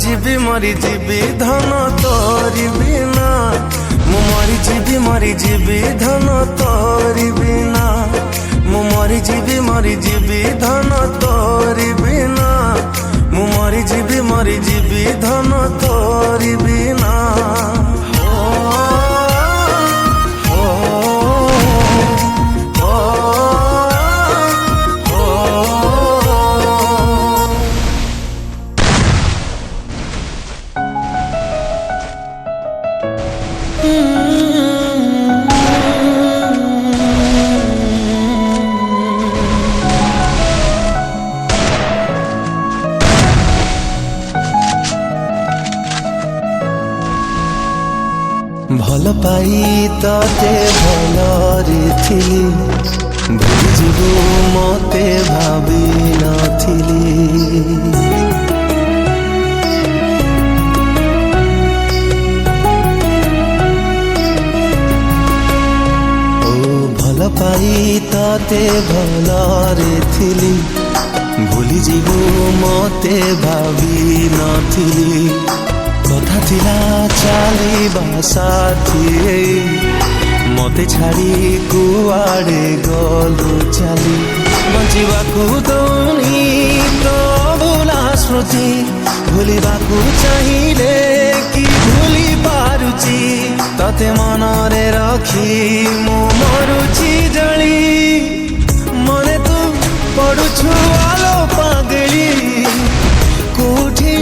मरी जीवी धन तोरी बिना मु मरी जीवी धन तोरी बिना मु मरी जीवी धन तोरी बिना मु मरी जीवी धन तोरी बिना भल पाई तते भलरे थिली भूलिजिबु मते भाबी नथिली भल पाई तते भलरे थिली भूलिजिबु मते भाबी नथिली कथा थिला चलिबा साथी मते छाड़ी कुआड़े गलु चली बंचिबाकू दौनी तो भूला स्मृति भूलिबाकू चाहिए कि भूली पारुची तते मनरे रखी मु मरुची जली मने तू पड़ुछु आलो पागली कोठी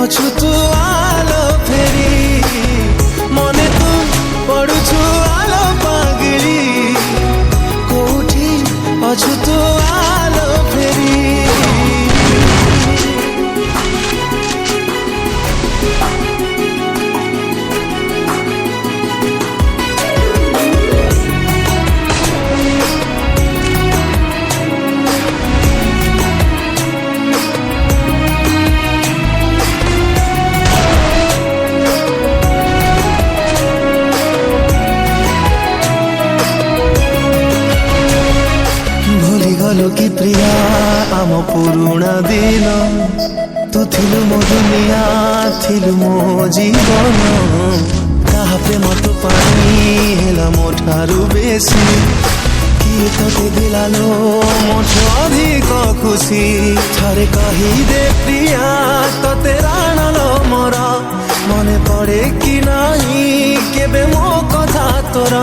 अछु तू आलो फेरी मने तू पड़ुछु आलो पागली कोठी अछु तू आलो फेरी कि प्रिया आम पुरुणा दिन तू थिलु मो दुनिया थिलु मो जीवन कहा प्रेम तो पानी हेला मो ठारू बेसी किए तते दिलालो मोठो अधिक खुशी थारे कही दे प्रिया तते राणलो मोर मने पड़े कि नहीं केबे मो कथा तोर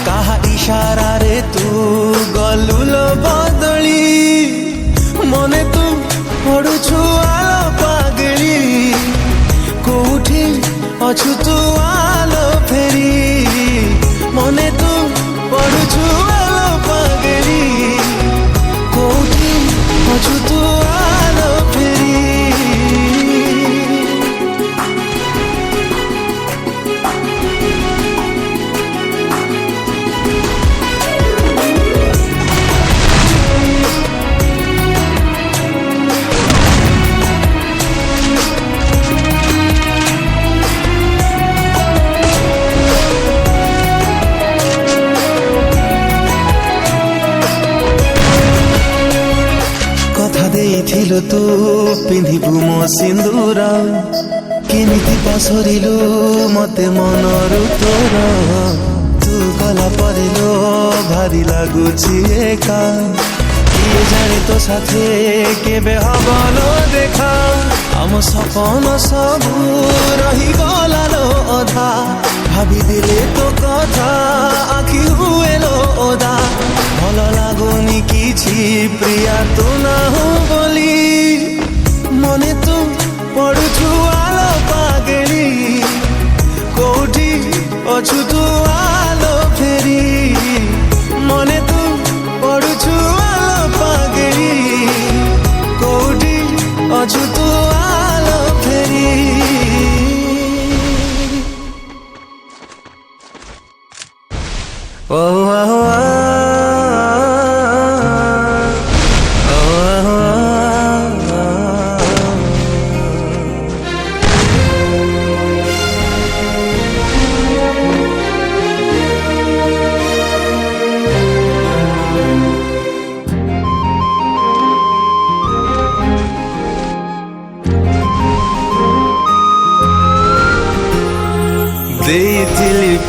कहा इशारा रे तू गलुलो बदली मने तू पड़ुछु आलो पागली कोठी अछु तू आलो फेरी मने तू पड़ुछु आलो पागली कोठी अछु तू आलो फेरी थिलु तू पिंधिबु मो सिंदूर केमिति पासरिलु मते मनरु तोर तू गला परिलो भारी लागुछि एका किए जाने तो साथे केबे हबलो देखा आम सपन सबु रही गलालो अधा भाभी दिले तो कथा आखि हुएलो ओदा भल लागुनी किछि प्रिया तू ना हो बोली मने तू पड़ुछु आलो पागली कोठी अछु तू आलो फेरी मने तू पड़ुछु आलो पागली कोठी अछु तू आलो फेरी ओ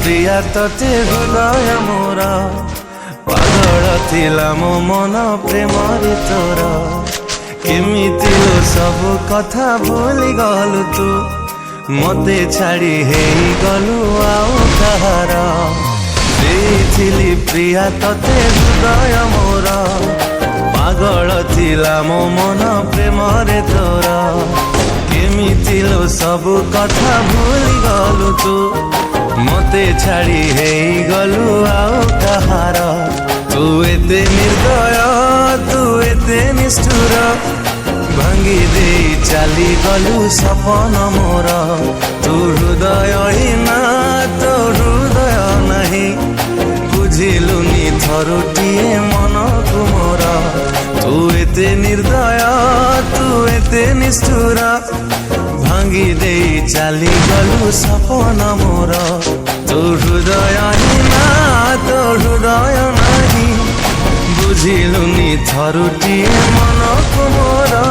ପ୍ରିୟା ତତେ ହୃଦୟ ମୋର ପାଗଳ ଥିଲା ମୋ ମନ ପ୍ରେମରେ ତୋର କେମିତି ଲୋ ସବୁ କଥା ଭୁଲି ଗଲୁ ତୁ ମତେ ଛାଡ଼ି ହେଇଗଲୁ ଆଉ କାହାର ଦେଇଥିଲି ପ୍ରିୟା ତତେ ହୃଦୟ ମୋର ପାଗଳ ଥିଲା ମୋ ମନ ପ୍ରେମରେ ତୋର କେମିତି ଲୋ ସବୁ କଥା ଭୁଲି ଗଲୁ ତୁ ମତେ ଛାଡ଼ି ହେଇଗଲୁ ଆଉ କାହାର ତୁ ଏତେ ନିର୍ଦୟ ତୁ ଏତେ ନିଷ୍ଠୁର ଭାଙ୍ଗି ଦେଇ ଚାଲିଗଲୁ ସପନ ମୋର ତୁ ହୃଦୟହୀନା ତୋ ହୃଦୟ ନାହିଁ ବୁଝିଲୁନି ଥରୁଟିଏ ମନକୁ ମୋର ତୁ ଏତେ ନିର୍ଦୟ ତୁ ଏତେ ନିଷ୍ଠୁର ଭାଙ୍ଗି ଦେଇ ଚାଲିଗଲୁ ସପନ ମୋର ତୋ ହୃଦୟହୀନା ତୋ ହୃଦୟ ନାହିଁ ବୁଝିଲୁନି ଥରୁଟିଏ ମନକୁ ମୋର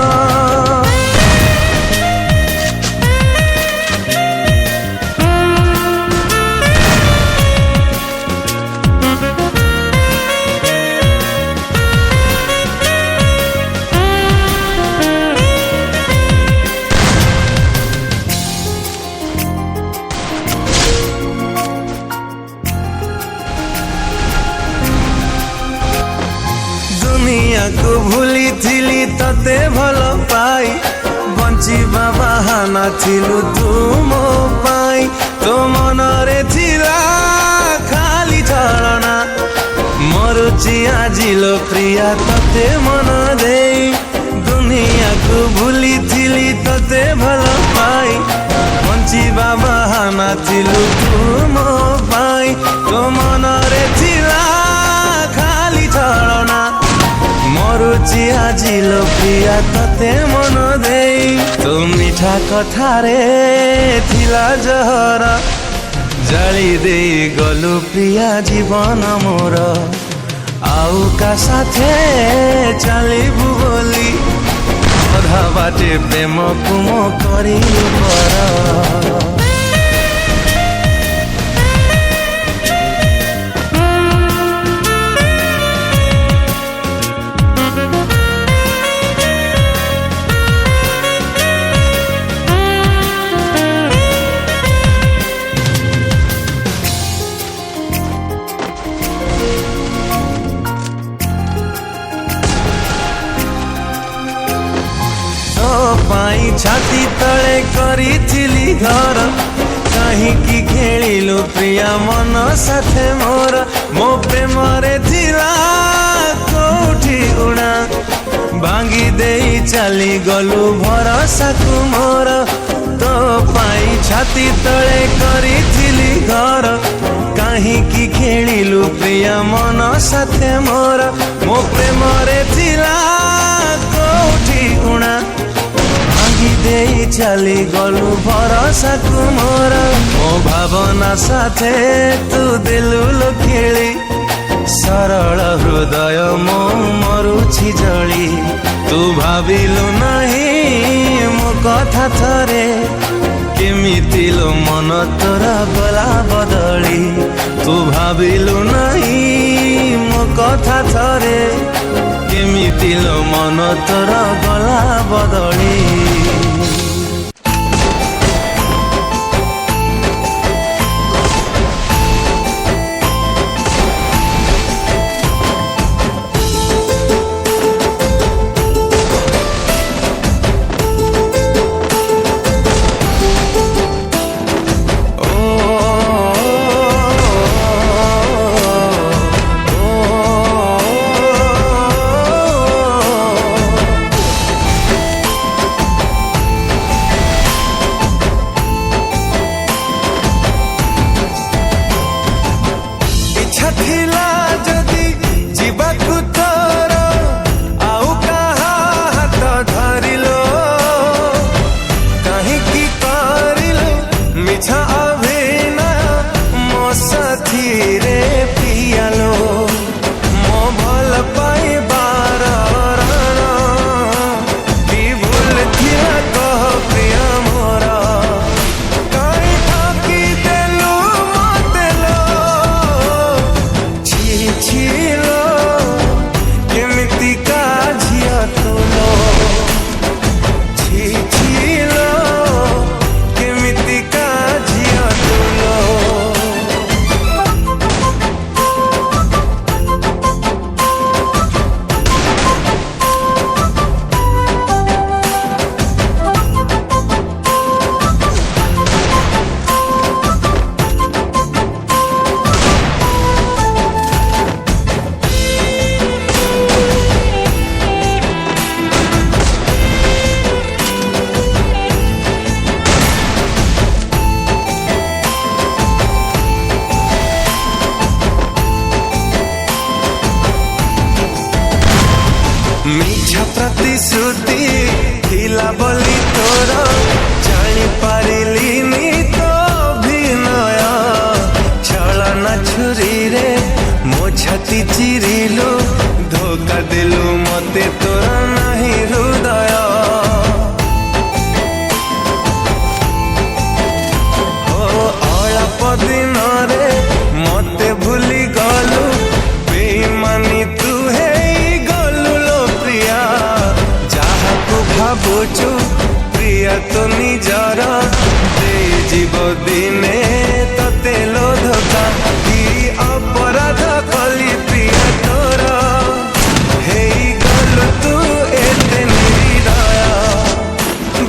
ଦୁନିଆକୁ ଭୁଲିଥିଲି ତତେ ଭଲ ପାଇ ବଞ୍ଚିବା ବାହାନା ଥିଲୁ ତୁ ମୋ ପାଇଁ ତୋ ମନରେ ଥିଲା ଖାଲି ଛଳନା ମରୁଛି ଆଜି ଲୋ ପ୍ରିୟା ତତେ ମନ ଦେଇ ଦୁନିଆକୁ ଭୁଲିଥିଲି ତତେ ଭଲ ପାଇ ବଞ୍ଚିବା ବାହାନା ଥିଲୁ ତୁ ମୋ ପାଇଁ ତୋ ମନରେ ଥିଲା ଖାଲି ଛଳନା ମରୁଛି ଆଜି ଲୋ ପ୍ରିୟା ତତେ ମନ ଦେଇ ତୋ ମିଠା କଥାରେ ଥିଲା ଜହର ଜାଳି ଦେଇ ଗଲୁ ପ୍ରିୟା ଜୀବନ ମୋର ଆଉ କା ସାଥେ ଚାଲିବୁ ବୋଲି ଅଧା ବାଟେ ପ୍ରେମକୁ ମୋ କରିଲୁ ପର ପାଇଁ ଛାତି ତଳେ କରିଥିଲି ଘର କାହିଁକି ଖେଳିଲୁ ପ୍ରିୟା ମନ ସାଥେ ମୋର ମୋ ପ୍ରେମରେ ଥିଲା କୋଉଠି ଉଣା ଭାଙ୍ଗି ଦେଇ ଚାଲିଗଲୁ ଭରସାକୁ ମୋର ତୋ ପାଇଁ ଛାତି ତଳେ କରିଥିଲି ଘର କାହିଁକି ଖେଳିଲୁ ପ୍ରିୟା ମନ ସାଥେ ମୋର ମୋ ପ୍ରେମରେ ଥିଲା କୋଉଠି ଉଣା ଦେଇ ଚାଲି ଗଲୁ ଭରସାକୁ ମୋର ମୋ ଭାବନା ସାଥେ ତୁ ଦେଲୁ ଲୋ ଖେଳି ସରଳ ହୃଦୟ ମୋ ମରୁଛି ଜଳି ତୁ ଭାବିଲୁ ନାହିଁ ମୋ କଥା ଥରେ କେମିତି ଲୋ ମନ ତୋର ଗଲା ବଦଳି ତୁ ଭାବିଲୁ ନାହିଁ ମୋ କଥା ଥରେ କେମିତି ଲୋ ମନ ତୋର ଗଲା ବଦଳି प्रिया तो निजर दे जीव दिने तते लो धोखा कि अपराध कली प्रिया तोर हेई गलु तू एते निरीदय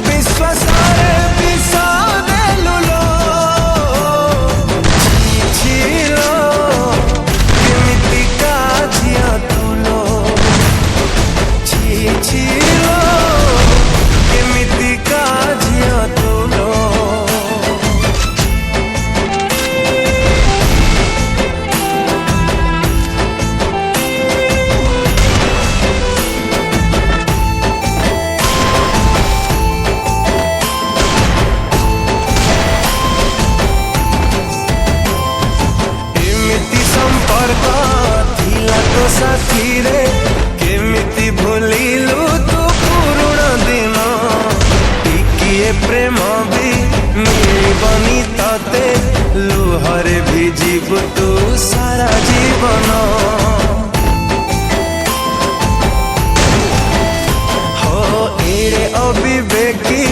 विश्वास रे विष देलु लो छिलो केमिति का झिया तुलो छिलो केमिति का झिया तुलो संपर्क थिला तो साथी रे केमिति भूलिलु तू पुरुण दिन टिकिए प्रेम भी मिलबनी तते लुहरे भिजिबु तू सारा जीवन हो एड़े अविवेकी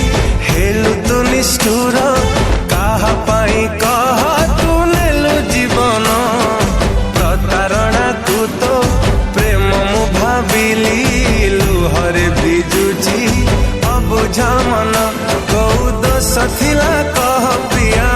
हेलु तू निष्ठुर काहा पाई कह तू नेलु जीवन प्रतारणा तू तो प्रेम मु भाविली लुहरे भिजुची अबुझा मन कौ दोष थिला कह प्रिया।